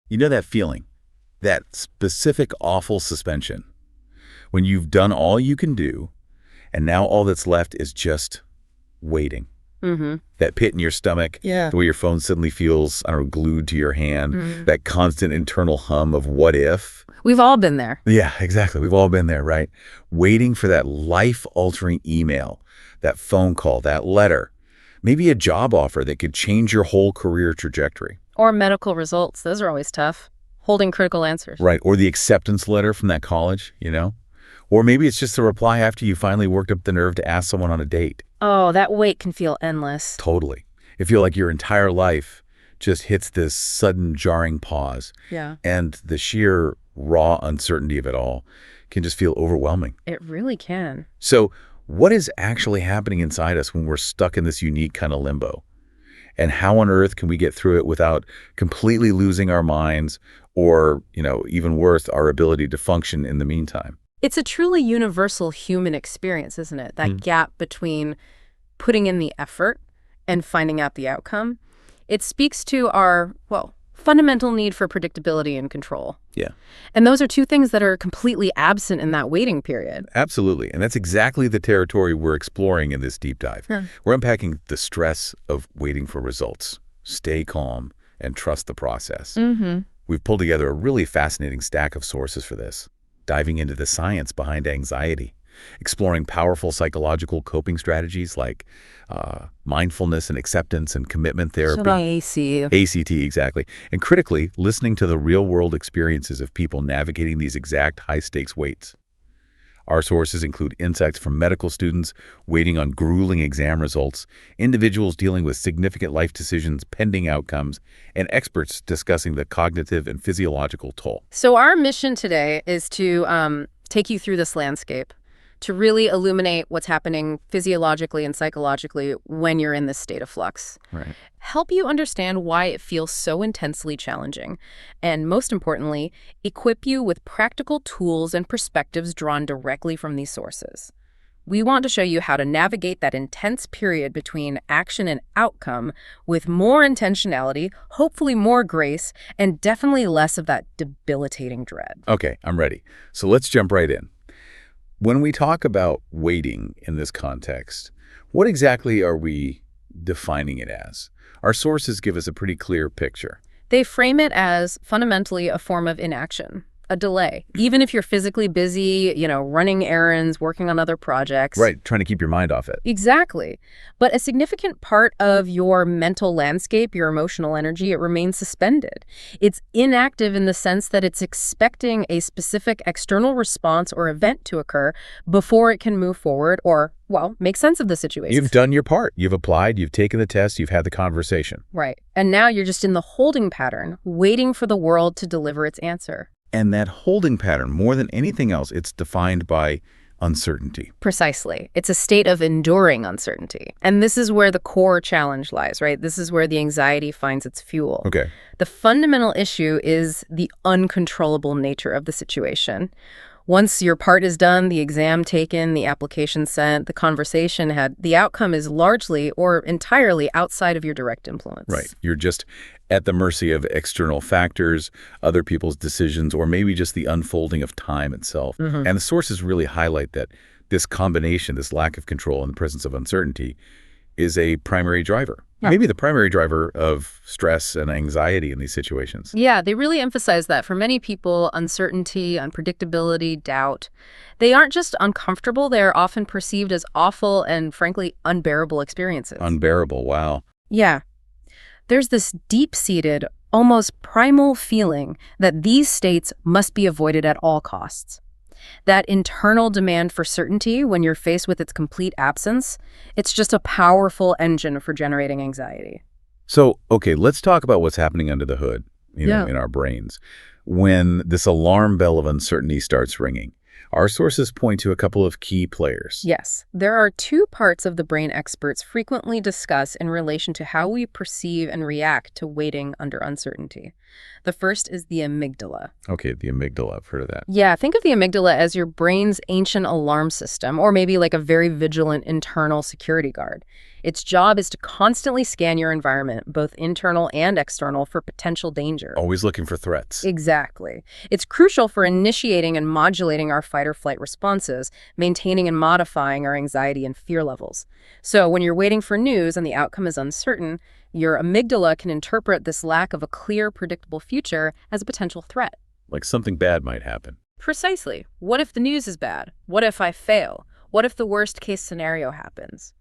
You know that feeling, that specific awful suspension, when you've done all you can do, and now all that's left is just waiting. Mm-hmm. That pit in your stomach, Yeah. the way your phone suddenly feels, I don't know, glued to your hand, Mm. that constant internal hum of what if. We've all been there. Yeah, exactly. We've all been there, right? Waiting for that life-altering email, that phone call, that letter, maybe a job offer that could change your whole career trajectory. Or medical results. Those are always tough. Holding critical answers. Right, or the acceptance letter from that college, you know? Or maybe it's just a reply after you finally worked up the nerve to ask someone on a date. Oh, that wait can feel endless. Totally. It feels like your entire life just hits this sudden jarring pause. Yeah. And the sheer raw uncertainty of it all can just feel overwhelming. It really can. So what is actually happening inside us when we're stuck in this unique kind of limbo? And how on earth can we get through it without completely losing our minds or, even worse, our ability to function in the meantime? It's a truly universal human experience, isn't it? That gap between putting in the effort and finding out the outcome. It speaks to our, fundamental need for predictability and control. Yeah. And those are two things that are completely absent in that waiting period. Absolutely. And that's exactly the territory we're exploring in this deep dive. Yeah. We're unpacking the stress of waiting for results. Stay calm and trust the process. Mm-hmm. We've pulled together a really fascinating stack of sources for this, diving into the science behind anxiety, exploring powerful psychological coping strategies like mindfulness and acceptance and commitment therapy. ACT, exactly. And critically, listening to the real-world experiences of people navigating these exact high-stakes waits. Our sources include insights from medical students waiting on grueling exam results, individuals dealing with significant life decisions pending outcomes, and experts discussing the cognitive and physiological toll. So our mission today is to take you through this landscape, to really illuminate what's happening physiologically and psychologically when you're in this state of flux. Right. Help you understand why it feels so intensely challenging, and most importantly, equip you with practical tools and perspectives drawn directly from these sources. We want to show you how to navigate that intense period between action and outcome with more intentionality, hopefully more grace, and definitely less of that debilitating dread. Okay, I'm ready. So let's jump right in. When we talk about waiting in this context, what exactly are we defining it as? Our sources give us a pretty clear picture. They frame it as fundamentally a form of inaction, a delay. Even if you're physically busy, running errands, working on other projects. Right, trying to keep your mind off it. Exactly. But a significant part of your mental landscape, your emotional energy, it remains suspended. It's inactive in the sense that it's expecting a specific external response or event to occur before it can move forward or, make sense of the situation. You've done your part. You've applied, you've taken the test, you've had the conversation. Right. And now you're just in the holding pattern, waiting for the world to deliver its answer. And that holding pattern, more than anything else, it's defined by uncertainty. Precisely. It's a state of enduring uncertainty. And this is where the core challenge lies, right? This is where the anxiety finds its fuel. Okay. The fundamental issue is the uncontrollable nature of the situation. Once your part is done, the exam taken, the application sent, the conversation had, the outcome is largely or entirely outside of your direct influence. Right. You're just at the mercy of external factors, other people's decisions, or maybe just the unfolding of time itself. Mm-hmm. And the sources really highlight that this combination, this lack of control in the presence of uncertainty, is a primary driver. Yeah. Maybe the primary driver of stress and anxiety in these situations. Yeah, they really emphasize that. For many people, uncertainty, unpredictability, doubt, they aren't just uncomfortable, they're often perceived as awful and, frankly, unbearable experiences. Unbearable, wow. Yeah. There's this deep-seated, almost primal feeling that these states must be avoided at all costs. That internal demand for certainty when you're faced with its complete absence, it's just a powerful engine for generating anxiety. So, okay, let's talk about what's happening under the hood, in our brains. When this alarm bell of uncertainty starts ringing, our sources point to a couple of key players. Yes, there are two parts of the brain experts frequently discuss in relation to how we perceive and react to waiting under uncertainty. The first is the amygdala. Okay, the amygdala, I've heard of that. Yeah, think of the amygdala as your brain's ancient alarm system, or maybe like a very vigilant internal security guard. Its job is to constantly scan your environment, both internal and external, for potential danger. Always looking for threats. Exactly. It's crucial for initiating and modulating our fight or flight responses, maintaining and modifying our anxiety and fear levels. So when you're waiting for news and the outcome is uncertain, your amygdala can interpret this lack of a clear, predictable future as a potential threat. Like something bad might happen. Precisely. What if the news is bad? What if I fail? What if the worst-case scenario happens?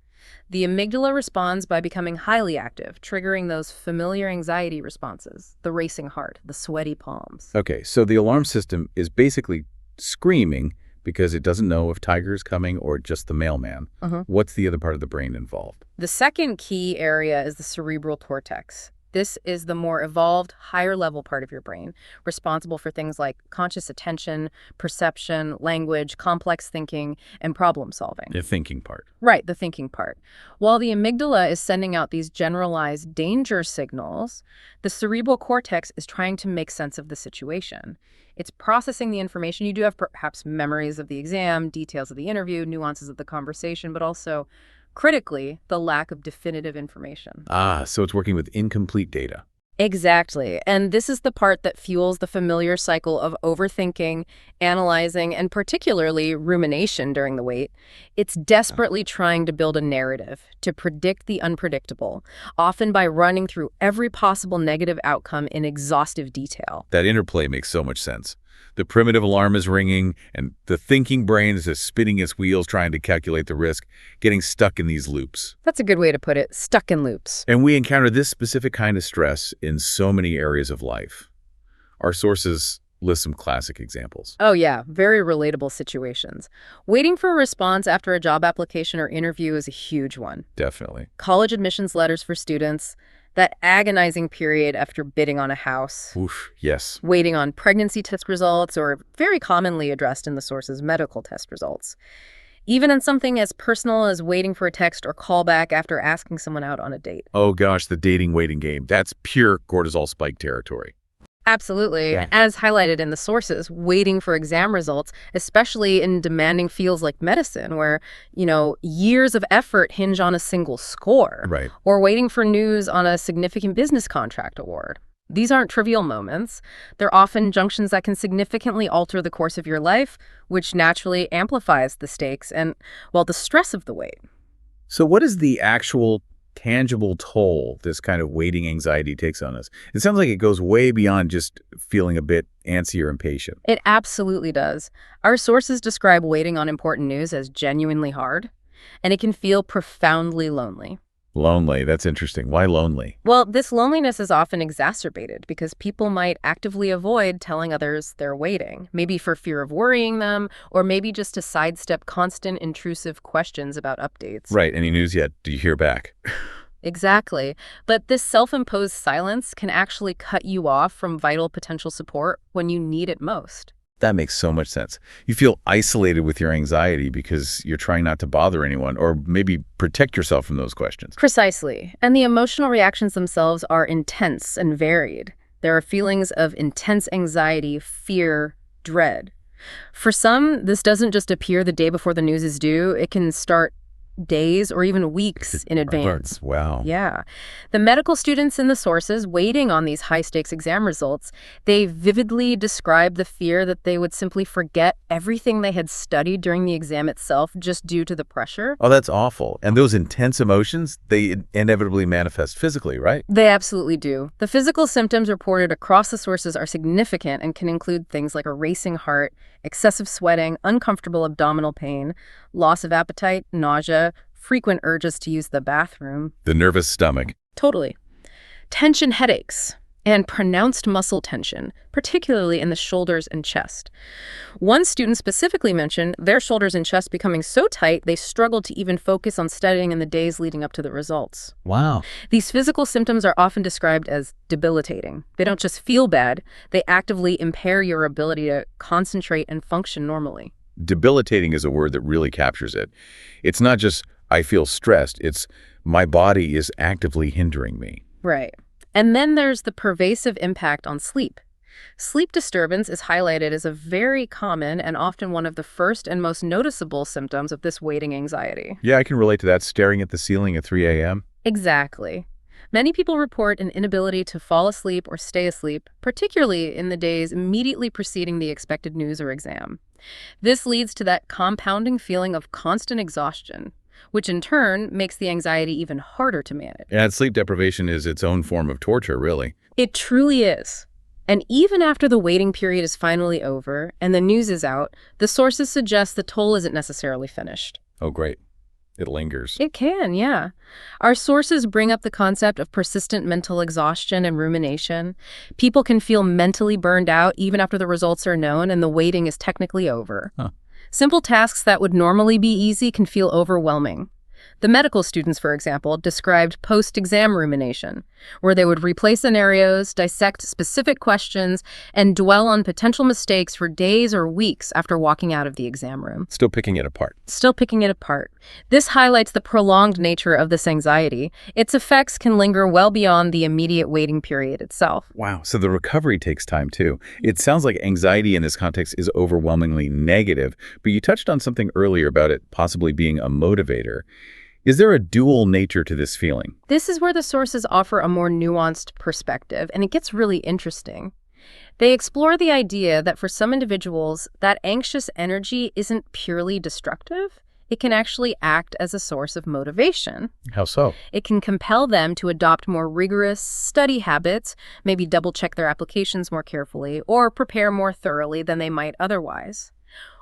The amygdala responds by becoming highly active, triggering those familiar anxiety responses, the racing heart, the sweaty palms. Okay, so the alarm system is basically screaming because it doesn't know if Tiger's coming or just the mailman. What's the other part of the brain involved? The second key area is the cerebral cortex. This is the more evolved, higher-level part of your brain, responsible for things like conscious attention, perception, language, complex thinking, and problem-solving. The thinking part. Right, the thinking part. While the amygdala is sending out these generalized danger signals, the cerebral cortex is trying to make sense of the situation. It's processing the information. You do have perhaps memories of the exam, details of the interview, nuances of the conversation, but also, critically, the lack of definitive information. So it's working with incomplete data. Exactly. And this is the part that fuels the familiar cycle of overthinking, analyzing, and particularly rumination during the wait. It's desperately trying to build a narrative, to predict the unpredictable, often by running through every possible negative outcome in exhaustive detail. That interplay makes so much sense. The primitive alarm is ringing, and the thinking brain is just spinning its wheels trying to calculate the risk, getting stuck in these loops. That's a good way to put it, stuck in loops. And we encounter this specific kind of stress in so many areas of life. Our sources list some classic examples. Oh yeah, very relatable situations. Waiting for a response after a job application or interview is a huge one. Definitely. College admissions letters for students, that agonizing period after bidding on a house. Oof, yes. Waiting on pregnancy test results, or very commonly addressed in the sources, medical test results. Even on something as personal as waiting for a text or call back after asking someone out on a date. Oh gosh, the dating waiting game. That's pure cortisol spike territory. Absolutely. Yeah. As highlighted in the sources, waiting for exam results, especially in demanding fields like medicine, where, years of effort hinge on a single score. Right. Or waiting for news on a significant business contract award. These aren't trivial moments. They're often junctions that can significantly alter the course of your life, which naturally amplifies the stakes and, well, the stress of the wait. So what is the actual tangible toll this kind of waiting anxiety takes on us? It sounds like it goes way beyond just feeling a bit antsy or impatient. It absolutely does. Our sources describe waiting on important news as genuinely hard, and it can feel profoundly lonely. Lonely, that's interesting. Why lonely? Well, this loneliness is often exacerbated because people might actively avoid telling others they're waiting, maybe for fear of worrying them, or maybe just to sidestep constant intrusive questions about updates. Right, any news yet? Do you hear back? Exactly. But this self-imposed silence can actually cut you off from vital potential support when you need it most. That makes so much sense. You feel isolated with your anxiety because you're trying not to bother anyone or maybe protect yourself from those questions. Precisely. And the emotional reactions themselves are intense and varied. There are feelings of intense anxiety, fear, dread. For some, this doesn't just appear the day before the news is due. It can start days or even weeks in advance. Wow. Yeah. The medical students in the sources waiting on these high-stakes exam results, they vividly describe the fear that they would simply forget everything they had studied during the exam itself just due to the pressure. Oh, that's awful. And those intense emotions, they inevitably manifest physically, right? They absolutely do. The physical symptoms reported across the sources are significant and can include things like a racing heart, excessive sweating, uncomfortable abdominal pain, loss of appetite, nausea, frequent urges to use the bathroom. The nervous stomach. Totally. Tension headaches and pronounced muscle tension, particularly in the shoulders and chest. One student specifically mentioned their shoulders and chest becoming so tight they struggled to even focus on studying in the days leading up to the results. Wow. These physical symptoms are often described as debilitating. They don't just feel bad, they actively impair your ability to concentrate and function normally. Debilitating is a word that really captures it. It's not just, I feel stressed. It's, my body is actively hindering me. Right. And then there's the pervasive impact on sleep. Sleep disturbance is highlighted as a very common and often one of the first and most noticeable symptoms of this waiting anxiety. Yeah, I can relate to that, staring at the ceiling at 3 a.m. Exactly. Many people report an inability to fall asleep or stay asleep, particularly in the days immediately preceding the expected news or exam. This leads to that compounding feeling of constant exhaustion, which in turn makes the anxiety even harder to manage. And sleep deprivation is its own form of torture, really. It truly is. And even after the waiting period is finally over and the news is out, the sources suggest the toll isn't necessarily finished. Oh, great. It lingers. It can, yeah. Our sources bring up the concept of persistent mental exhaustion and rumination. People can feel mentally burned out even after the results are known and the waiting is technically over. Huh. Simple tasks that would normally be easy can feel overwhelming. The medical students, for example, described post-exam rumination, where they would replay scenarios, dissect specific questions, and dwell on potential mistakes for days or weeks after walking out of the exam room. Still picking it apart. Still picking it apart. This highlights the prolonged nature of this anxiety. Its effects can linger well beyond the immediate waiting period itself. Wow, so the recovery takes time too. It sounds like anxiety in this context is overwhelmingly negative, but you touched on something earlier about it possibly being a motivator. Is there a dual nature to this feeling? This is where the sources offer a more nuanced perspective, and it gets really interesting. They explore the idea that for some individuals, that anxious energy isn't purely destructive. It can actually act as a source of motivation. How so? It can compel them to adopt more rigorous study habits, maybe double-check their applications more carefully, or prepare more thoroughly than they might otherwise.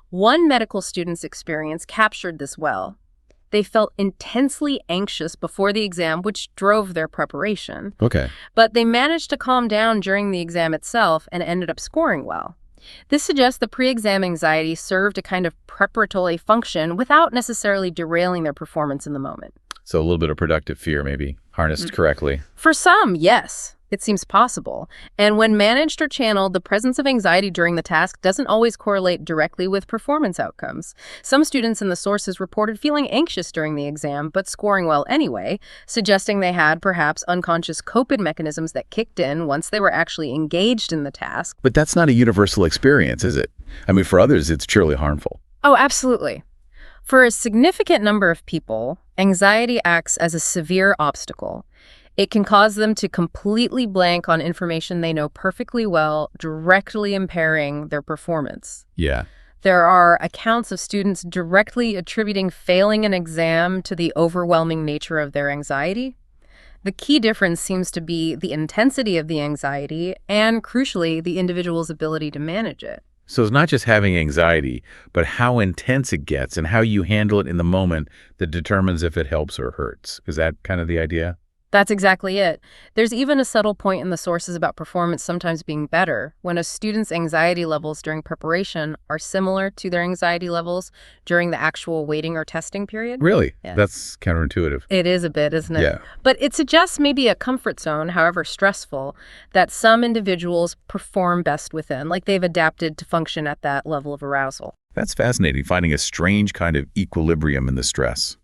One medical student's experience captured this well. They felt intensely anxious before the exam, which drove their preparation. Okay. But they managed to calm down during the exam itself and ended up scoring well. This suggests the pre-exam anxiety served a kind of preparatory function without necessarily derailing their performance in the moment. So a little bit of productive fear, maybe, harnessed correctly. For some, yes. It seems possible. And when managed or channeled, the presence of anxiety during the task doesn't always correlate directly with performance outcomes. Some students in the sources reported feeling anxious during the exam, but scoring well anyway, suggesting they had perhaps unconscious coping mechanisms that kicked in once they were actually engaged in the task. But that's not a universal experience, is it? I mean, for others, it's surely harmful. Oh, absolutely. For a significant number of people, anxiety acts as a severe obstacle. It can cause them to completely blank on information they know perfectly well, directly impairing their performance. Yeah. There are accounts of students directly attributing failing an exam to the overwhelming nature of their anxiety. The key difference seems to be the intensity of the anxiety and, crucially, the individual's ability to manage it. So it's not just having anxiety, but how intense it gets and how you handle it in the moment that determines if it helps or hurts. Is that kind of the idea? That's exactly it. There's even a subtle point in the sources about performance sometimes being better when a student's anxiety levels during preparation are similar to their anxiety levels during the actual waiting or testing period. Really? Yeah. That's counterintuitive. It is a bit, isn't it? Yeah. But it suggests maybe a comfort zone, however stressful, that some individuals perform best within, like they've adapted to function at that level of arousal. That's fascinating, finding a strange kind of equilibrium in the stress.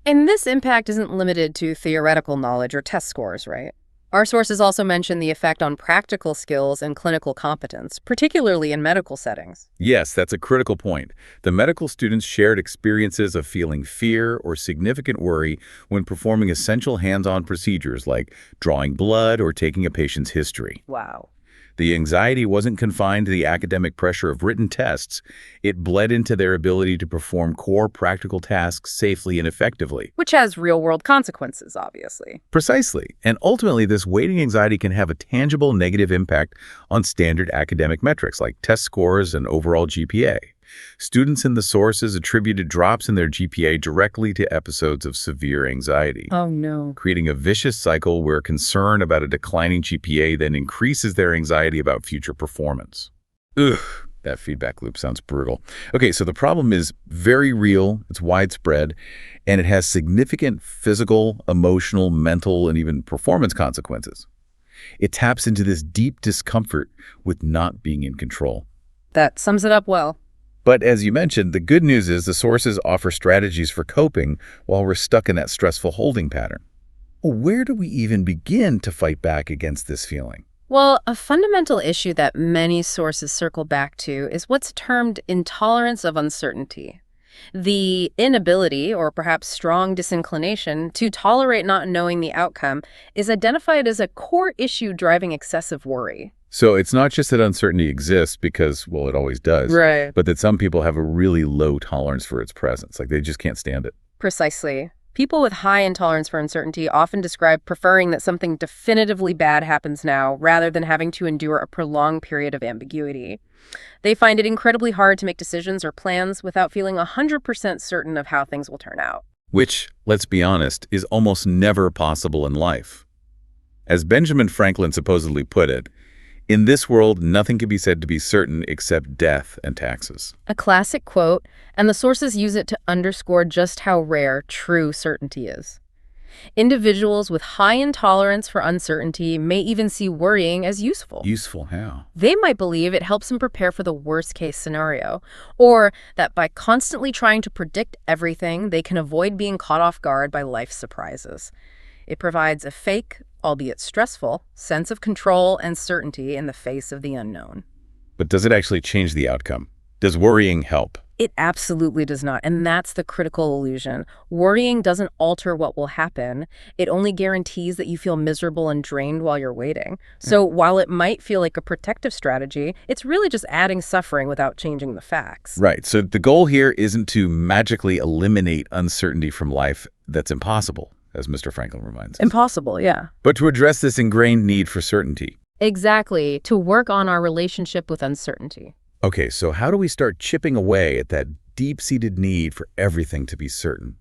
And this impact isn't limited to theoretical knowledge or test scores, right? Our sources also mention the effect on practical skills and clinical competence, particularly in medical settings. Yes, that's a critical point. The medical students shared experiences of feeling fear or significant worry when performing essential hands-on procedures like drawing blood or taking a patient's history. Wow. The anxiety wasn't confined to the academic pressure of written tests. It bled into their ability to perform core practical tasks safely and effectively. Which has real-world consequences, obviously. Precisely. And ultimately, this waiting anxiety can have a tangible negative impact on standard academic metrics like test scores and overall GPA. Students in the sources attributed drops in their GPA directly to episodes of severe anxiety. Oh, no. Creating a vicious cycle where concern about a declining GPA then increases their anxiety about future performance. Ugh, that feedback loop sounds brutal. Okay, so the problem is very real, it's widespread, and it has significant physical, emotional, mental, and even performance consequences. It taps into this deep discomfort with not being in control. That sums it up well. But as you mentioned, the good news is the sources offer strategies for coping while we're stuck in that stressful holding pattern. Well, where do we even begin to fight back against this feeling? Well, a fundamental issue that many sources circle back to is what's termed intolerance of uncertainty. The inability, or perhaps strong disinclination, to tolerate not knowing the outcome is identified as a core issue driving excessive worry. So it's not just that uncertainty exists because, well, it always does, Right. but that some people have a really low tolerance for its presence. Like they just can't stand it. Precisely. People with high intolerance for uncertainty often describe preferring that something definitively bad happens now rather than having to endure a prolonged period of ambiguity. They find it incredibly hard to make decisions or plans without feeling 100% certain of how things will turn out. Which, let's be honest, is almost never possible in life. As Benjamin Franklin supposedly put it, in this world, nothing can be said to be certain except death and taxes. A classic quote, and the sources use it to underscore just how rare true certainty is. Individuals with high intolerance for uncertainty may even see worrying as useful. Useful how? They might believe it helps them prepare for the worst-case scenario, or that by constantly trying to predict everything, they can avoid being caught off guard by life's surprises. It provides a fake, albeit stressful, sense of control and certainty in the face of the unknown. But does it actually change the outcome? Does worrying help? It absolutely does not, and that's the critical illusion. Worrying doesn't alter what will happen. It only guarantees that you feel miserable and drained while you're waiting. So while it might feel like a protective strategy, it's really just adding suffering without changing the facts. Right. So the goal here isn't to magically eliminate uncertainty from life. That's impossible, as Mr. Franklin reminds us. Impossible, yeah. But to address this ingrained need for certainty. Exactly, to work on our relationship with uncertainty. Okay, so how do we start chipping away at that deep-seated need for everything to be certain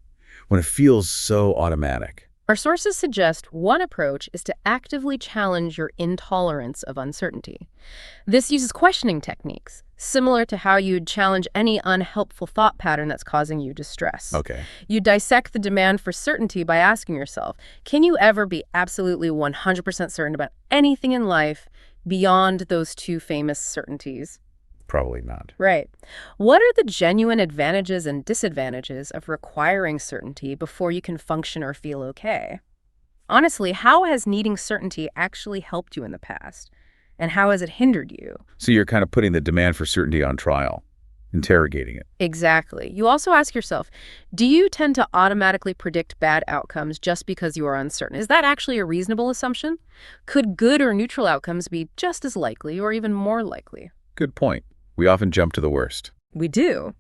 when it feels so automatic? Our sources suggest one approach is to actively challenge your intolerance of uncertainty. This uses questioning techniques, similar to how you'd challenge any unhelpful thought pattern that's causing you distress. Okay. You dissect the demand for certainty by asking yourself, can you ever be absolutely 100% certain about anything in life beyond those two famous certainties? Probably not. Right. What are the genuine advantages and disadvantages of requiring certainty before you can function or feel okay? Honestly, how has needing certainty actually helped you in the past? And how has it hindered you? So you're kind of putting the demand for certainty on trial, interrogating it. Exactly. You also ask yourself, do you tend to automatically predict bad outcomes just because you are uncertain? Is that actually a reasonable assumption? Could good or neutral outcomes be just as likely or even more likely? Good point. We often jump to the worst. We do.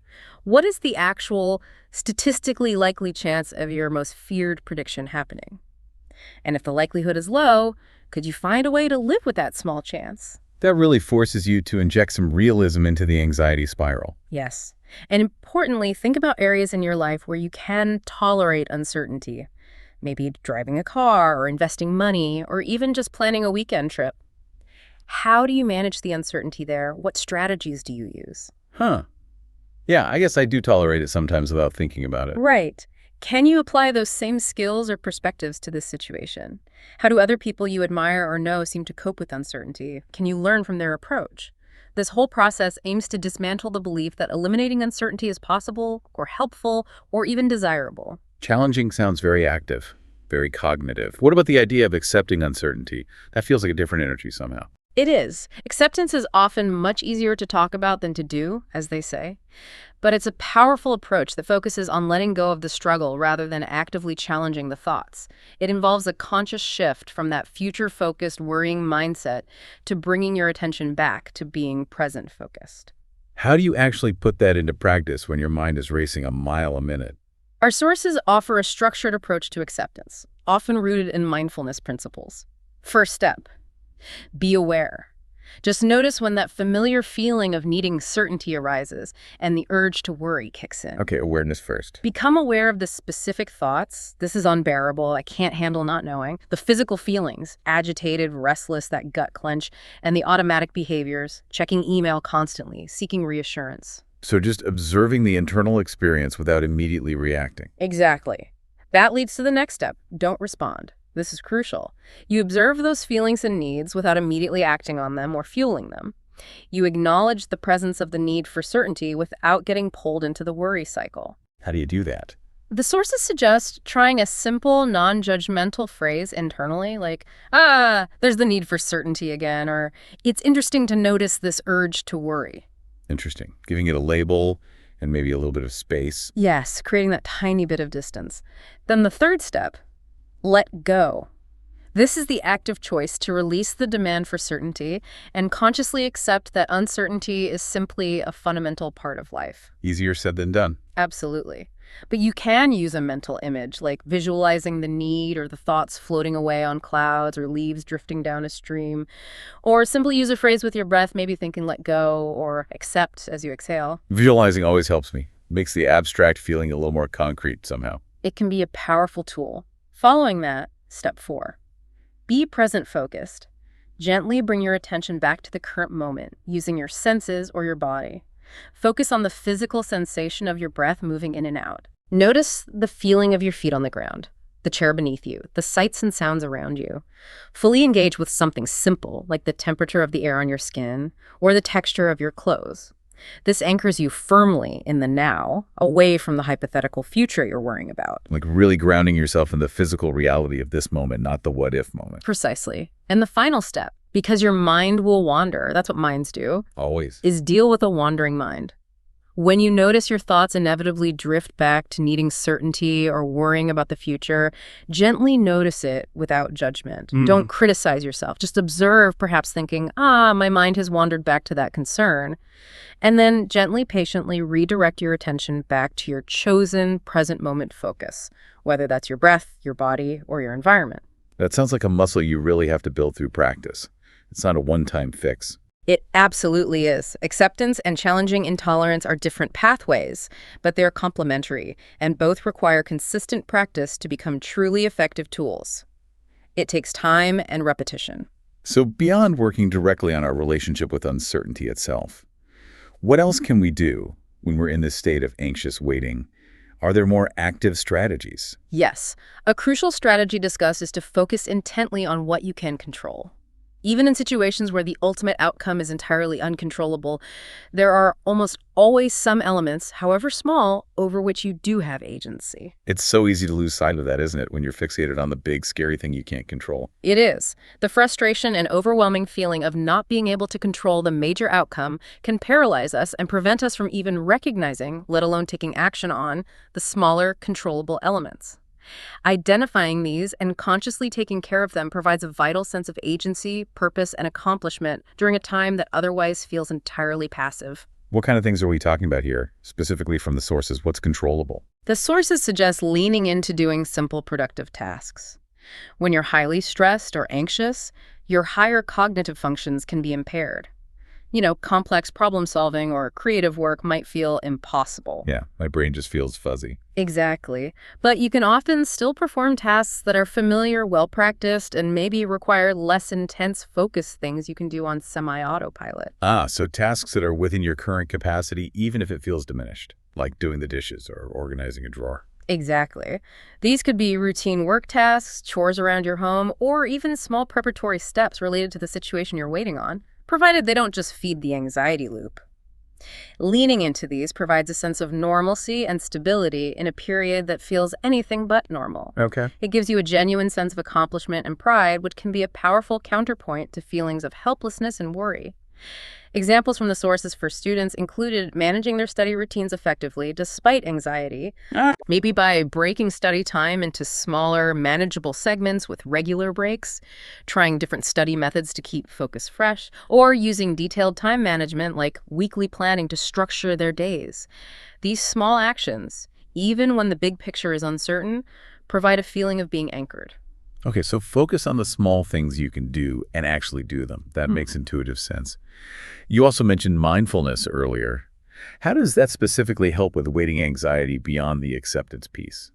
What is the actual statistically likely chance of your most feared prediction happening? And if the likelihood is low, could you find a way to live with that small chance? That really forces you to inject some realism into the anxiety spiral. Yes. And importantly, think about areas in your life where you can tolerate uncertainty. Maybe driving a car or investing money or even just planning a weekend trip. How do you manage the uncertainty there? What strategies do you use? Huh. Yeah, I guess I do tolerate it sometimes without thinking about it. Right. Can you apply those same skills or perspectives to this situation? How do other people you admire or know seem to cope with uncertainty? Can you learn from their approach? This whole process aims to dismantle the belief that eliminating uncertainty is possible or helpful or even desirable. Challenging sounds very active, very cognitive. What about the idea of accepting uncertainty? That feels like a different energy somehow. It is. Acceptance is often much easier to talk about than to do, as they say. But it's a powerful approach that focuses on letting go of the struggle rather than actively challenging the thoughts. It involves a conscious shift from that future-focused, worrying mindset to bringing your attention back to being present-focused. How do you actually put that into practice when your mind is racing a mile a minute? Our sources offer a structured approach to acceptance, often rooted in mindfulness principles. First step. Be aware. Just notice when that familiar feeling of needing certainty arises and the urge to worry kicks in. Okay, awareness first. Become aware of the specific thoughts. This is unbearable. I can't handle not knowing. The physical feelings, agitated, restless, that gut clench, and the automatic behaviors, checking email constantly, seeking reassurance. So just observing the internal experience without immediately reacting. Exactly. That leads to the next step. Don't respond. This is crucial. You observe those feelings and needs without immediately acting on them or fueling them. You acknowledge the presence of the need for certainty without getting pulled into the worry cycle. How do you do that? The sources suggest trying a simple, non-judgmental phrase internally, like, there's the need for certainty again, or it's interesting to notice this urge to worry. Interesting. Giving it a label and maybe a little bit of space. Yes, creating that tiny bit of distance. Then the third step, let go. This is the active choice to release the demand for certainty and consciously accept that uncertainty is simply a fundamental part of life. Easier said than done. Absolutely. But you can use a mental image, like visualizing the need or the thoughts floating away on clouds or leaves drifting down a stream. Or simply use a phrase with your breath, maybe thinking let go or accept as you exhale. Visualizing always helps me. Makes the abstract feeling a little more concrete somehow. It can be a powerful tool. Following that, step 4. Be present-focused. Gently bring your attention back to the current moment, using your senses or your body. Focus on the physical sensation of your breath moving in and out. Notice the feeling of your feet on the ground, the chair beneath you, the sights and sounds around you. Fully engage with something simple, like the temperature of the air on your skin or the texture of your clothes. This anchors you firmly in the now, away from the hypothetical future you're worrying about. Like really grounding yourself in the physical reality of this moment, not the what-if moment. Precisely. And the final step, because your mind will wander, that's what minds do, Always. is deal with a wandering mind. When you notice your thoughts inevitably drift back to needing certainty or worrying about the future, gently notice it without judgment. Don't criticize yourself. Just observe, perhaps thinking, my mind has wandered back to that concern. And then gently, patiently redirect your attention back to your chosen present moment focus, whether that's your breath, your body, or your environment. That sounds like a muscle you really have to build through practice. It's not a one-time fix. It absolutely is. Acceptance and challenging intolerance are different pathways, but they're complementary, and both require consistent practice to become truly effective tools. It takes time and repetition. So beyond working directly on our relationship with uncertainty itself, what else can we do when we're in this state of anxious waiting? Are there more active strategies? Yes, a crucial strategy discussed is to focus intently on what you can control. Even in situations where the ultimate outcome is entirely uncontrollable, there are almost always some elements, however small, over which you do have agency. It's so easy to lose sight of that, isn't it, when you're fixated on the big, scary thing you can't control? It is. The frustration and overwhelming feeling of not being able to control the major outcome can paralyze us and prevent us from even recognizing, let alone taking action on, the smaller, controllable elements. Identifying these and consciously taking care of them provides a vital sense of agency, purpose, and accomplishment during a time that otherwise feels entirely passive. What kind of things are we talking about here, specifically from the sources? What's controllable? The sources suggest leaning into doing simple, productive tasks. When you're highly stressed or anxious, your higher cognitive functions can be impaired. Complex problem solving or creative work might feel impossible. Yeah, my brain just feels fuzzy. Exactly. But you can often still perform tasks that are familiar, well-practiced, and maybe require less intense focus, things you can do on semi-autopilot. So tasks that are within your current capacity, even if it feels diminished, like doing the dishes or organizing a drawer. Exactly. These could be routine work tasks, chores around your home, or even small preparatory steps related to the situation you're waiting on, provided they don't just feed the anxiety loop. Leaning into these provides a sense of normalcy and stability in a period that feels anything but normal. Okay. It gives you a genuine sense of accomplishment and pride, which can be a powerful counterpoint to feelings of helplessness and worry. Examples from the sources for students included managing their study routines effectively despite anxiety, maybe by breaking study time into smaller, manageable segments with regular breaks, trying different study methods to keep focus fresh, or using detailed time management like weekly planning to structure their days. These small actions, even when the big picture is uncertain, provide a feeling of being anchored. Okay, so focus on the small things you can do and actually do them. That makes intuitive sense. You also mentioned mindfulness earlier. How does that specifically help with waiting anxiety beyond the acceptance piece?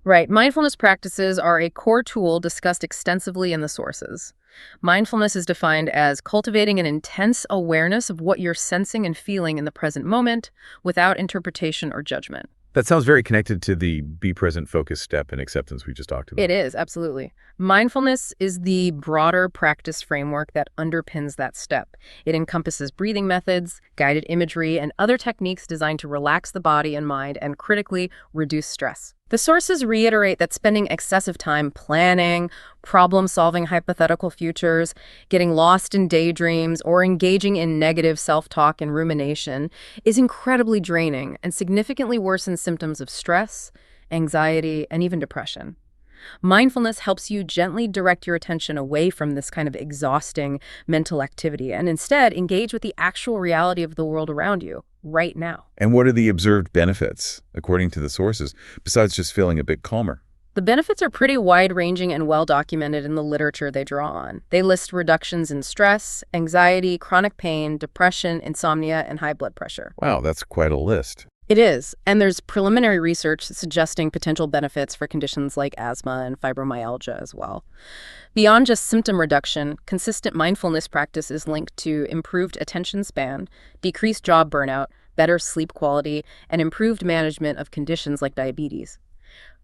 Right. Mindfulness practices are a core tool discussed extensively in the sources. Mindfulness is defined as cultivating an intense awareness of what you're sensing and feeling in the present moment without interpretation or judgment. That sounds very connected to the be present focus step and acceptance we just talked about. It is, absolutely. Mindfulness is the broader practice framework that underpins that step. It encompasses breathing methods, guided imagery, and other techniques designed to relax the body and mind and critically reduce stress. The sources reiterate that spending excessive time planning, problem-solving hypothetical futures, getting lost in daydreams, or engaging in negative self-talk and rumination is incredibly draining and significantly worsens symptoms of stress, anxiety, and even depression. Mindfulness helps you gently direct your attention away from this kind of exhausting mental activity and instead engage with the actual reality of the world around you right now. And what are the observed benefits, according to the sources, besides just feeling a bit calmer? The benefits are pretty wide-ranging and well-documented in the literature they draw on. They list reductions in stress, anxiety, chronic pain, depression, insomnia, and high blood pressure. Wow, that's quite a list. It is, and there's preliminary research suggesting potential benefits for conditions like asthma and fibromyalgia as well. Beyond just symptom reduction, consistent mindfulness practice is linked to improved attention span, decreased job burnout, better sleep quality, and improved management of conditions like diabetes.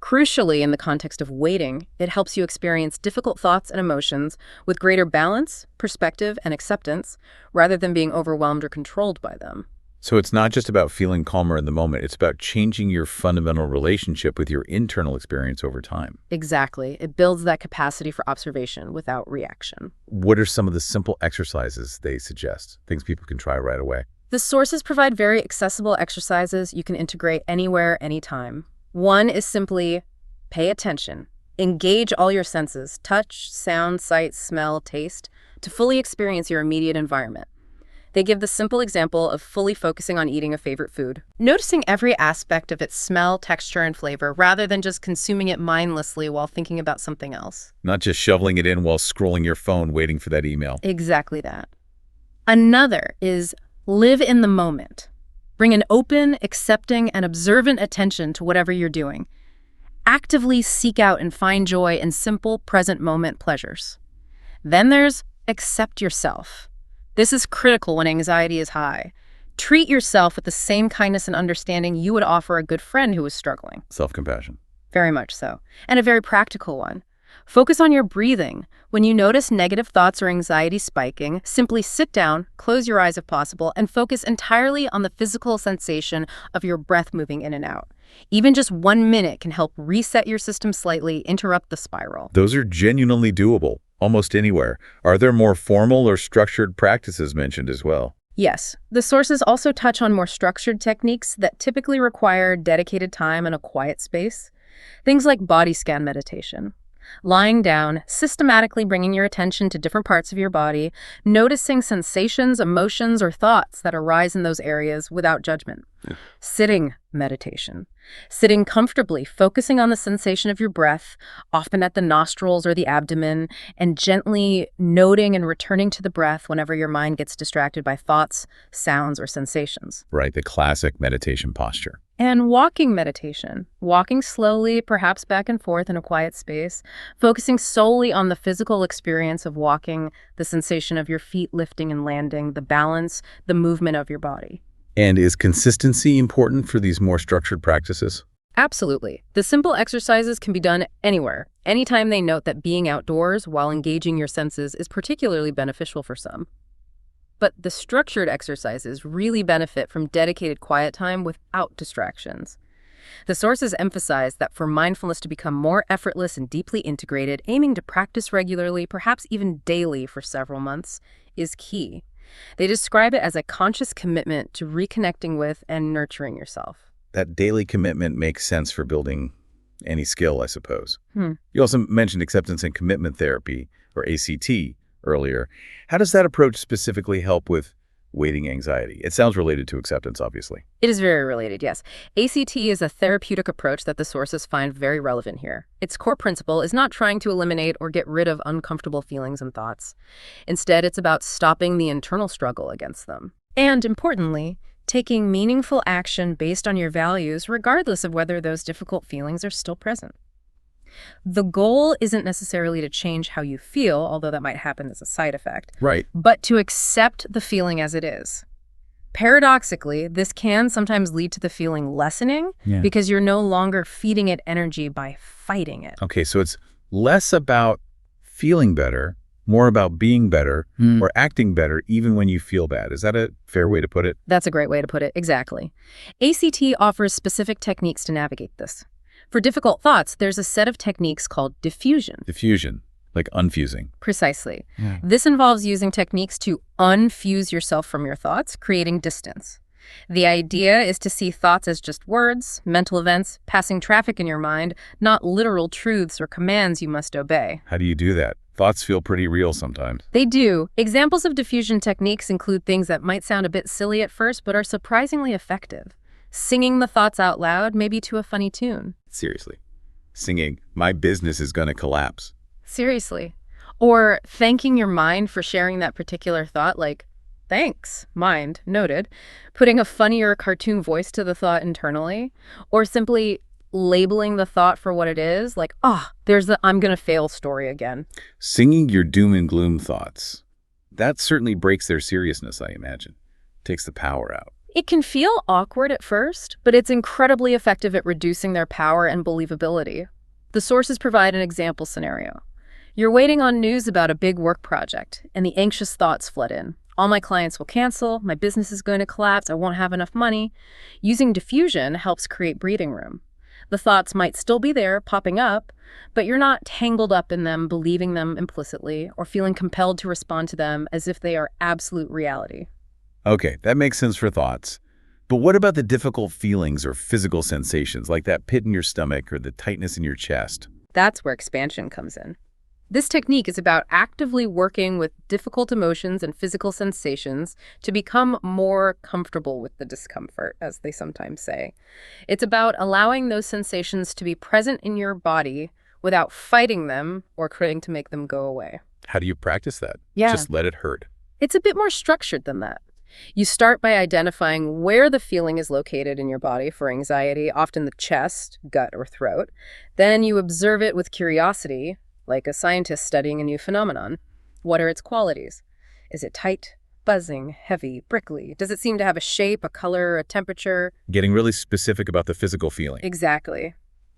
Crucially, in the context of waiting, it helps you experience difficult thoughts and emotions with greater balance, perspective, and acceptance, rather than being overwhelmed or controlled by them. So it's not just about feeling calmer in the moment, it's about changing your fundamental relationship with your internal experience over time. Exactly. It builds that capacity for observation without reaction. What are some of the simple exercises they suggest, things people can try right away? The sources provide very accessible exercises you can integrate anywhere, anytime. One is simply pay attention. Engage all your senses, touch, sound, sight, smell, taste, to fully experience your immediate environment. They give the simple example of fully focusing on eating a favorite food, noticing every aspect of its smell, texture, and flavor, rather than just consuming it mindlessly while thinking about something else. Not just shoveling it in while scrolling your phone waiting for that email. Exactly that. Another is live in the moment. Bring an open, accepting, and observant attention to whatever you're doing. Actively seek out and find joy in simple, present moment pleasures. Then there's accept yourself. This is critical when anxiety is high. Treat yourself with the same kindness and understanding you would offer a good friend who is struggling. Self-compassion. Very much so. And a very practical one. Focus on your breathing. When you notice negative thoughts or anxiety spiking, simply sit down, close your eyes if possible, and focus entirely on the physical sensation of your breath moving in and out. Even just 1 minute can help reset your system slightly, interrupt the spiral. Those are genuinely doable, almost anywhere. Are there more formal or structured practices mentioned as well? Yes. The sources also touch on more structured techniques that typically require dedicated time and a quiet space. Things like body scan meditation. Lying down, systematically bringing your attention to different parts of your body, noticing sensations, emotions, or thoughts that arise in those areas without judgment. Sitting meditation. Sitting comfortably, focusing on the sensation of your breath, often at the nostrils or the abdomen, and gently noting and returning to the breath whenever your mind gets distracted by thoughts, sounds, or sensations. Right, the classic meditation posture. And walking meditation. Walking slowly, perhaps back and forth in a quiet space, focusing solely on the physical experience of walking, the sensation of your feet lifting and landing, the balance, the movement of your body. And is consistency important for these more structured practices? Absolutely. The simple exercises can be done anywhere, anytime they note that being outdoors while engaging your senses is particularly beneficial for some. But the structured exercises really benefit from dedicated quiet time without distractions. The sources emphasize that for mindfulness to become more effortless and deeply integrated, aiming to practice regularly, perhaps even daily for several months, is key. They describe it as a conscious commitment to reconnecting with and nurturing yourself. That daily commitment makes sense for building any skill, I suppose. You also mentioned acceptance and commitment therapy, or ACT, earlier. How does that approach specifically help with waiting anxiety? It sounds related to acceptance, obviously. It is very related, yes. ACT is a therapeutic approach that the sources find very relevant here. Its core principle is not trying to eliminate or get rid of uncomfortable feelings and thoughts. Instead, it's about stopping the internal struggle against them. And importantly, taking meaningful action based on your values, regardless of whether those difficult feelings are still present. The goal isn't necessarily to change how you feel, although that might happen as a side effect. Right. But to accept the feeling as it is. Paradoxically, this can sometimes lead to the feeling lessening because you're no longer feeding it energy by fighting it. Okay, so it's less about feeling better, more about being better or acting better even when you feel bad. Is that a fair way to put it? That's a great way to put it, exactly. ACT offers specific techniques to navigate this. For difficult thoughts, there's a set of techniques called diffusion. Diffusion, like unfusing. Precisely. Yeah. This involves using techniques to unfuse yourself from your thoughts, creating distance. The idea is to see thoughts as just words, mental events, passing traffic in your mind, not literal truths or commands you must obey. How do you do that? Thoughts feel pretty real sometimes. They do. Examples of diffusion techniques include things that might sound a bit silly at first, but are surprisingly effective. Singing the thoughts out loud, maybe to a funny tune. Seriously. Singing, "My business is gonna collapse." Seriously. Or thanking your mind for sharing that particular thought, like, thanks, mind, noted. Putting a funny or cartoon voice to the thought internally. Or simply labeling the thought for what it is, like, there's the I'm gonna fail story again. Singing your doom and gloom thoughts. That certainly breaks their seriousness, I imagine. Takes the power out. It can feel awkward at first, but it's incredibly effective at reducing their power and believability. The sources provide an example scenario. You're waiting on news about a big work project, and the anxious thoughts flood in. All my clients will cancel, my business is going to collapse, I won't have enough money. Using diffusion helps create breathing room. The thoughts might still be there, popping up, but you're not tangled up in them, believing them implicitly, or feeling compelled to respond to them as if they are absolute reality. Okay, that makes sense for thoughts. But what about the difficult feelings or physical sensations, like that pit in your stomach or the tightness in your chest? That's where expansion comes in. This technique is about actively working with difficult emotions and physical sensations to become more comfortable with the discomfort, as they sometimes say. It's about allowing those sensations to be present in your body without fighting them or trying to make them go away. How do you practice that? Yeah. Just let it hurt. It's a bit more structured than that. You start by identifying where the feeling is located in your body for anxiety, often the chest, gut, or throat. Then you observe it with curiosity, like a scientist studying a new phenomenon. What are its qualities? Is it tight, buzzing, heavy, prickly? Does it seem to have a shape, a color, a temperature? Getting really specific about the physical feeling. Exactly.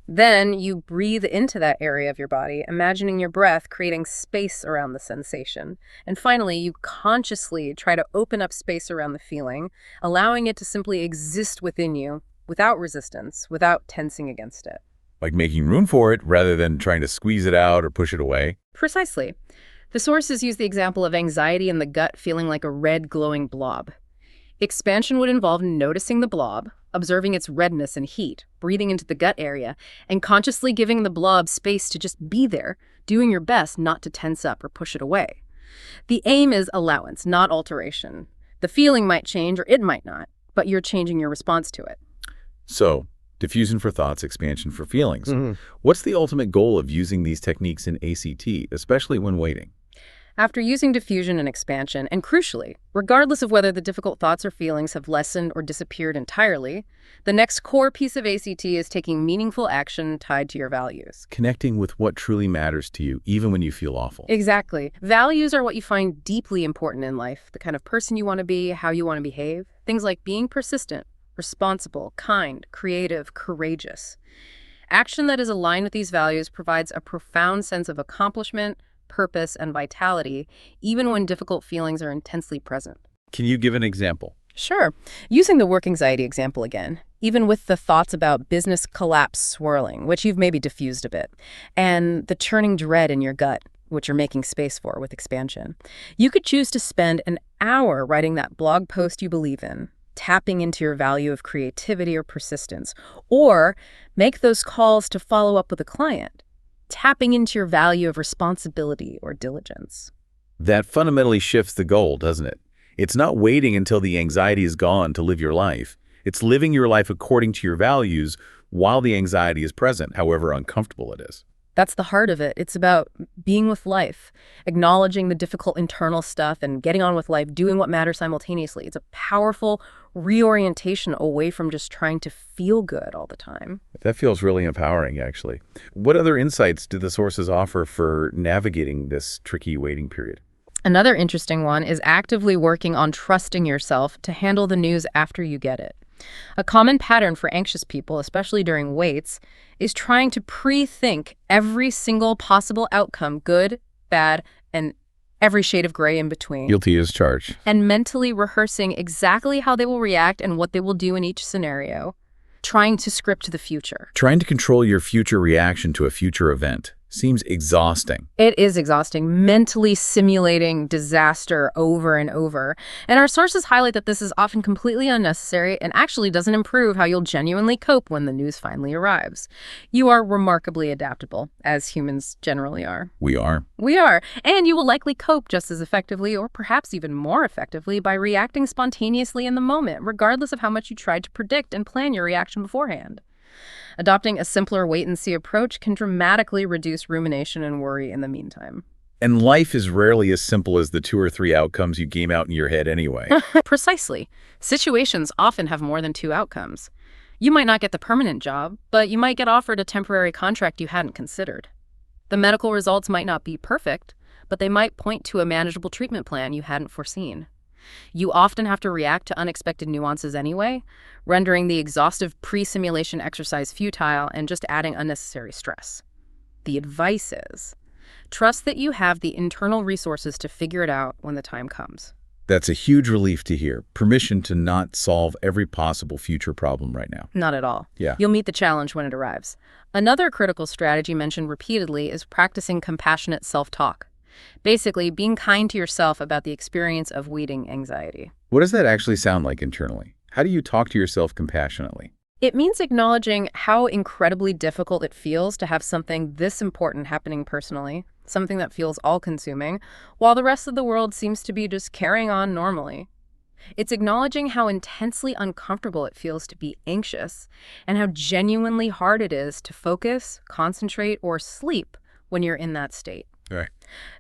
Then you breathe into that area of your body, imagining your breath creating space around the sensation. And finally, you consciously try to open up space around the feeling, allowing it to simply exist within you without resistance, without tensing against it. Like making room for it rather than trying to squeeze it out or push it away. Precisely. The sources use the example of anxiety in the gut feeling like a red glowing blob. Expansion would involve noticing the blob, observing its redness and heat, breathing into the gut area, and consciously giving the blob space to just be there, doing your best not to tense up or push it away. The aim is allowance, not alteration. The feeling might change or it might not, but you're changing your response to it. So, diffusion for thoughts, expansion for feelings. Mm-hmm. What's the ultimate goal of using these techniques in ACT, especially when waiting? After using diffusion and expansion, and crucially, regardless of whether the difficult thoughts or feelings have lessened or disappeared entirely, the next core piece of ACT is taking meaningful action tied to your values. Connecting with what truly matters to you, even when you feel awful. Exactly. Values are what you find deeply important in life, the kind of person you want to be, how you want to behave. Things like being persistent, responsible, kind, creative, courageous. Action that is aligned with these values provides a profound sense of accomplishment, purpose, and vitality, even when difficult feelings are intensely present. Can you give an example? Sure. Using the work anxiety example again, even with the thoughts about business collapse swirling, which you've maybe diffused a bit, and the churning dread in your gut, which you're making space for with expansion, you could choose to spend an hour writing that blog post you believe in, tapping into your value of creativity or persistence, or make those calls to follow up with a client, tapping into your value of responsibility or diligence. That fundamentally shifts the goal, doesn't it? It's not waiting until the anxiety is gone to live your life. It's living your life according to your values while the anxiety is present, however uncomfortable it is. That's the heart of it. It's about being with life, acknowledging the difficult internal stuff and getting on with life, doing what matters simultaneously. It's a powerful reorientation away from just trying to feel good all the time. That feels really empowering, actually. What other insights do the sources offer for navigating this tricky waiting period? Another interesting one is actively working on trusting yourself to handle the news after you get it. A common pattern for anxious people, especially during waits, is trying to pre-think every single possible outcome, good, bad, and every shade of gray in between. Guilty as charged. And mentally rehearsing exactly how they will react and what they will do in each scenario. trying to script the future. Trying to control your future reaction to a future event seems exhausting. It is exhausting, mentally simulating disaster over and over. And our sources highlight that this is often completely unnecessary and actually doesn't improve how you'll genuinely cope when the news finally arrives. You are remarkably adaptable, as humans generally are. We are. We are. And you will likely cope just as effectively, or perhaps even more effectively, by reacting spontaneously in the moment, regardless of how much you tried to predict and plan your reaction beforehand. Adopting a simpler wait-and-see approach can dramatically reduce rumination and worry in the meantime. And life is rarely as simple as the 2 or 3 outcomes you game out in your head anyway. Precisely. Situations often have more than 2 outcomes. You might not get the permanent job, but you might get offered a temporary contract you hadn't considered. The medical results might not be perfect, but they might point to a manageable treatment plan you hadn't foreseen. You often have to react to unexpected nuances anyway, rendering the exhaustive pre-simulation exercise futile and just adding unnecessary stress. The advice is, trust that you have the internal resources to figure it out when the time comes. That's a huge relief to hear. Permission to not solve every possible future problem right now. Not at all. Yeah. You'll meet the challenge when it arrives. Another critical strategy mentioned repeatedly is practicing compassionate self-talk. Basically, being kind to yourself about the experience of waiting anxiety. What does that actually sound like internally? How do you talk to yourself compassionately? It means acknowledging how incredibly difficult it feels to have something this important happening personally, something that feels all-consuming, while the rest of the world seems to be just carrying on normally. It's acknowledging how intensely uncomfortable it feels to be anxious, and how genuinely hard it is to focus, concentrate, or sleep when you're in that state. Right.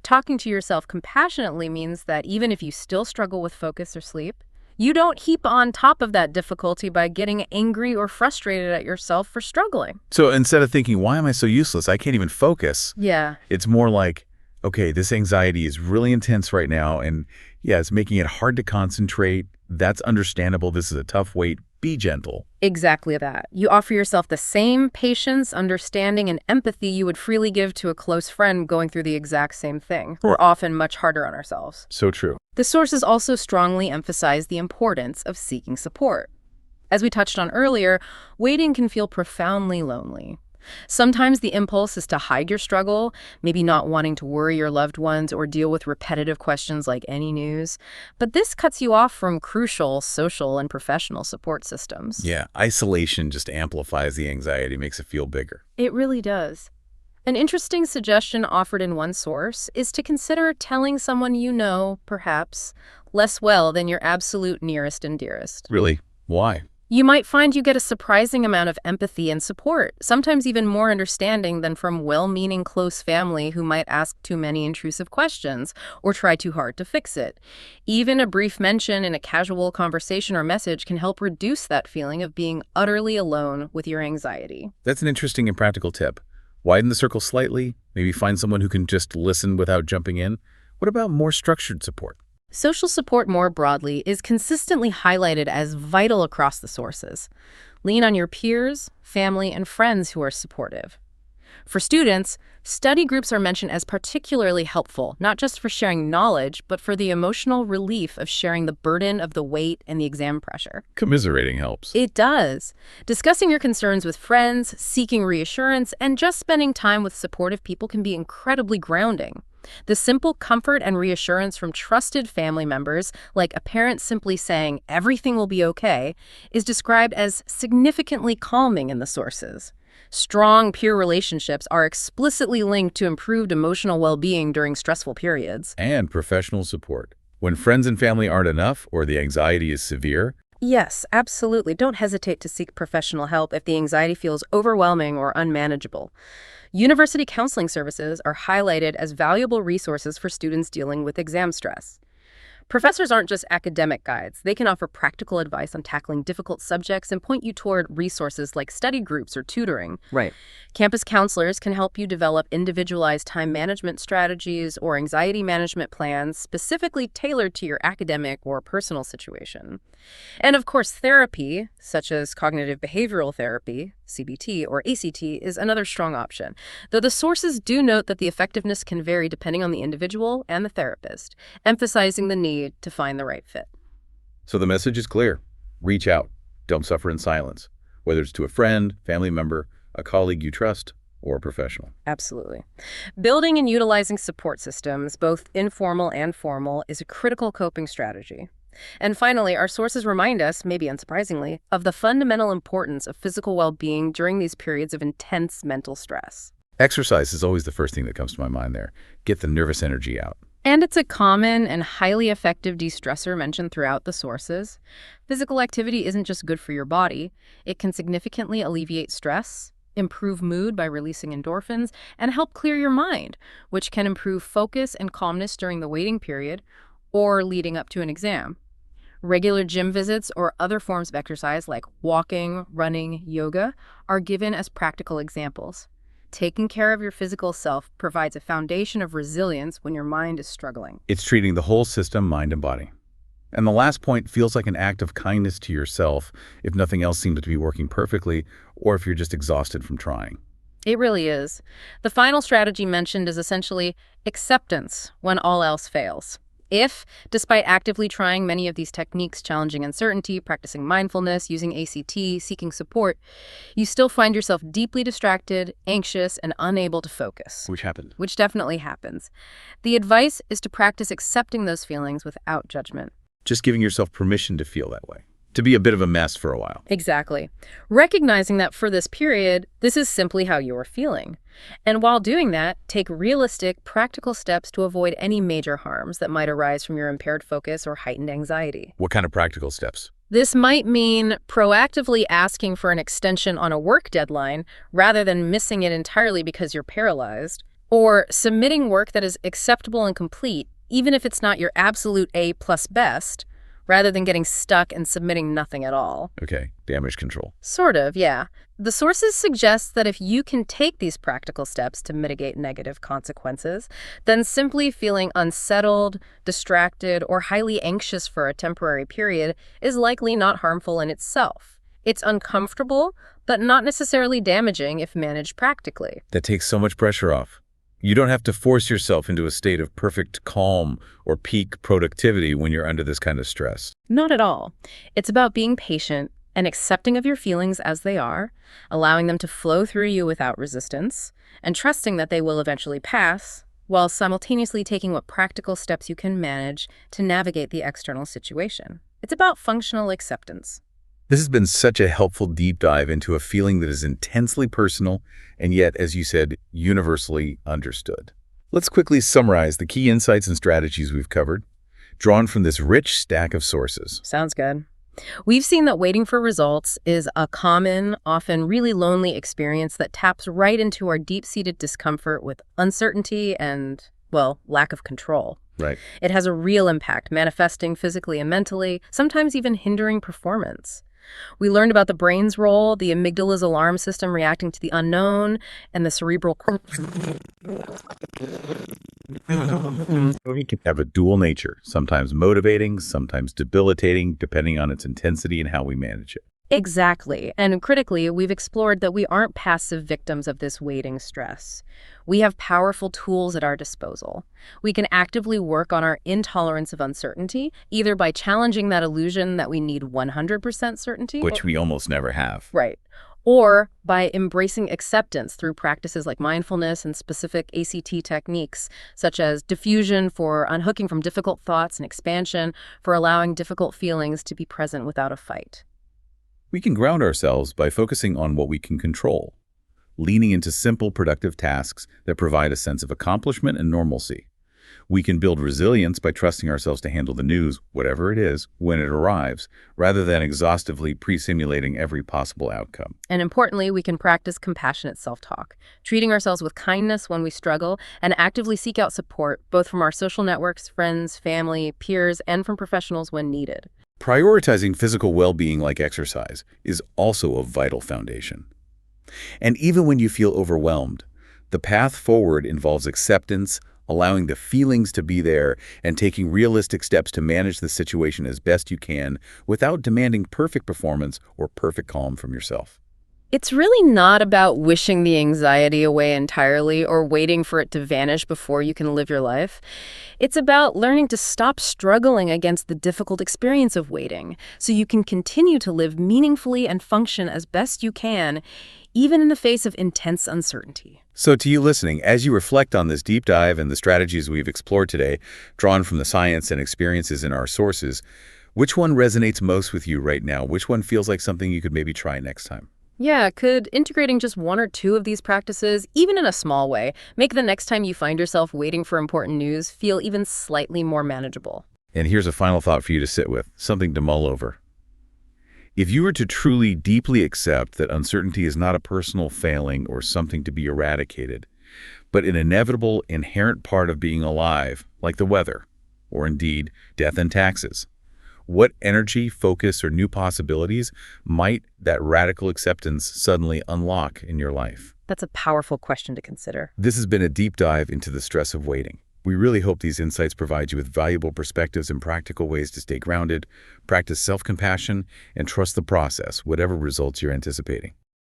Talking to yourself compassionately means that even if you still struggle with focus or sleep, you don't heap on top of that difficulty by getting angry or frustrated at yourself for struggling. So instead of thinking, why am I so useless? I can't even focus. Yeah. It's more like, okay, this anxiety is really intense right now. And yeah, it's making it hard to concentrate. That's understandable. This is a tough wait. Be gentle. Exactly that. You offer yourself the same patience, understanding, and empathy you would freely give to a close friend going through the exact same thing. We're often much harder on ourselves. So true. The sources also strongly emphasize the importance of seeking support. As we touched on earlier, waiting can feel profoundly lonely. Sometimes the impulse is to hide your struggle, maybe not wanting to worry your loved ones or deal with repetitive questions like any news. But this cuts you off from crucial social and professional support systems. Yeah, isolation just amplifies the anxiety, makes it feel bigger. It really does. An interesting suggestion offered in one source is to consider telling someone you know, perhaps, less well than your absolute nearest and dearest. Really? Why? You might find you get a surprising amount of empathy and support, sometimes even more understanding than from well-meaning close family who might ask too many intrusive questions or try too hard to fix it. Even a brief mention in a casual conversation or message can help reduce that feeling of being utterly alone with your anxiety. That's an interesting and practical tip. Widen the circle slightly, maybe find someone who can just listen without jumping in. What about more structured support? Social support more broadly is consistently highlighted as vital across the sources. Lean on your peers, family, and friends who are supportive. For students, study groups are mentioned as particularly helpful, not just for sharing knowledge, but for the emotional relief of sharing the burden of the weight and the exam pressure. Commiserating helps. It does. Discussing your concerns with friends, seeking reassurance, and just spending time with supportive people can be incredibly grounding. The simple comfort and reassurance from trusted family members, like a parent simply saying everything will be okay, is described as significantly calming in the sources. Strong peer relationships are explicitly linked to improved emotional well-being during stressful periods. And professional support. When friends and family aren't enough or the anxiety is severe. Yes, absolutely. Don't hesitate to seek professional help if the anxiety feels overwhelming or unmanageable. University counseling services are highlighted as valuable resources for students dealing with exam stress. Professors aren't just academic guides. They can offer practical advice on tackling difficult subjects and point you toward resources like study groups or tutoring. Right. Campus counselors can help you develop individualized time management strategies or anxiety management plans specifically tailored to your academic or personal situation. And of course, therapy, such as cognitive behavioral therapy, CBT, or ACT, is another strong option, though the sources do note that the effectiveness can vary depending on the individual and the therapist, emphasizing the need to find the right fit. So the message is clear. Reach out. Don't suffer in silence. whether it's to a friend, family member, a colleague you trust, or a professional. Absolutely. Building and utilizing support systems, both informal and formal, is a critical coping strategy. And finally, our sources remind us, maybe unsurprisingly, of the fundamental importance of physical well-being during these periods of intense mental stress. Exercise is always the first thing that comes to my mind there. Get the nervous energy out. And it's a common and highly effective de-stressor mentioned throughout the sources. Physical activity isn't just good for your body. It can significantly alleviate stress, improve mood by releasing endorphins, and help clear your mind, which can improve focus and calmness during the waiting period or leading up to an exam. Regular gym visits or other forms of exercise like walking, running, yoga are given as practical examples. Taking care of your physical self provides a foundation of resilience when your mind is struggling. It's treating the whole system, mind and body. And the last point feels like an act of kindness to yourself if nothing else seems to be working perfectly or if you're just exhausted from trying. It really is. The final strategy mentioned is essentially acceptance when all else fails. If, despite actively trying many of these techniques, challenging uncertainty, practicing mindfulness, using ACT, seeking support, you still find yourself deeply distracted, anxious, and unable to focus. Which definitely happens. The advice is to practice accepting those feelings without judgment. Just giving yourself permission to feel that way, to be a bit of a mess for a while. Exactly. Recognizing that for this period, this is simply how you're feeling. And while doing that, take realistic, practical steps to avoid any major harms that might arise from your impaired focus or heightened anxiety. What kind of practical steps? This might mean proactively asking for an extension on a work deadline rather than missing it entirely because you're paralyzed, or submitting work that is acceptable and complete, even if it's not your absolute A+ best, rather than getting stuck and submitting nothing at all. Okay, damage control. Sort of, yeah. The sources suggest that if you can take these practical steps to mitigate negative consequences, then simply feeling unsettled, distracted, or highly anxious for a temporary period is likely not harmful in itself. It's uncomfortable, but not necessarily damaging if managed practically. That takes so much pressure off. You don't have to force yourself into a state of perfect calm or peak productivity when you're under this kind of stress. Not at all. It's about being patient and accepting of your feelings as they are, allowing them to flow through you without resistance, and trusting that they will eventually pass, while simultaneously taking what practical steps you can manage to navigate the external situation. It's about functional acceptance. This has been such a helpful deep dive into a feeling that is intensely personal and yet, as you said, universally understood. Let's quickly summarize the key insights and strategies we've covered, drawn from this rich stack of sources. Sounds good. We've seen that waiting for results is a common, often really lonely experience that taps right into our deep-seated discomfort with uncertainty and, well, lack of control. Right. It has a real impact, manifesting physically and mentally, sometimes even hindering performance. We learned about the brain's role, the amygdala's alarm system reacting to the unknown, and the cerebral cortex. It can have a dual nature, sometimes motivating, sometimes debilitating, depending on its intensity and how we manage it. Exactly. And critically, we've explored that we aren't passive victims of this waiting stress. We have powerful tools at our disposal. We can actively work on our intolerance of uncertainty, either by challenging that illusion that we need 100% certainty. Which we almost never have. Right. Or by embracing acceptance through practices like mindfulness and specific ACT techniques, such as diffusion for unhooking from difficult thoughts and expansion for allowing difficult feelings to be present without a fight. We can ground ourselves by focusing on what we can control, leaning into simple, productive tasks that provide a sense of accomplishment and normalcy. We can build resilience by trusting ourselves to handle the news, whatever it is, when it arrives, rather than exhaustively pre-simulating every possible outcome. And importantly, we can practice compassionate self-talk, treating ourselves with kindness when we struggle, and actively seek out support, both from our social networks, friends, family, peers, and from professionals when needed. Prioritizing physical well-being like exercise is also a vital foundation. And even when you feel overwhelmed, the path forward involves acceptance, allowing the feelings to be there, and taking realistic steps to manage the situation as best you can without demanding perfect performance or perfect calm from yourself. It's really not about wishing the anxiety away entirely or waiting for it to vanish before you can live your life. It's about learning to stop struggling against the difficult experience of waiting so you can continue to live meaningfully and function as best you can, even in the face of intense uncertainty. So to you listening, as you reflect on this deep dive and the strategies we've explored today, drawn from the science and experiences in our sources, which one resonates most with you right now? Which one feels like something you could maybe try next time? Yeah, could integrating just one or two of these practices, even in a small way, make the next time you find yourself waiting for important news feel even slightly more manageable? And here's a final thought for you to sit with, something to mull over. If you were to truly, deeply accept that uncertainty is not a personal failing or something to be eradicated, but an inevitable, inherent part of being alive, like the weather, or indeed, death and taxes, what energy, focus, or new possibilities might that radical acceptance suddenly unlock in your life? That's a powerful question to consider. This has been a deep dive into the stress of waiting. We really hope these insights provide you with valuable perspectives and practical ways to stay grounded, practice self-compassion, and trust the process, whatever results you're anticipating.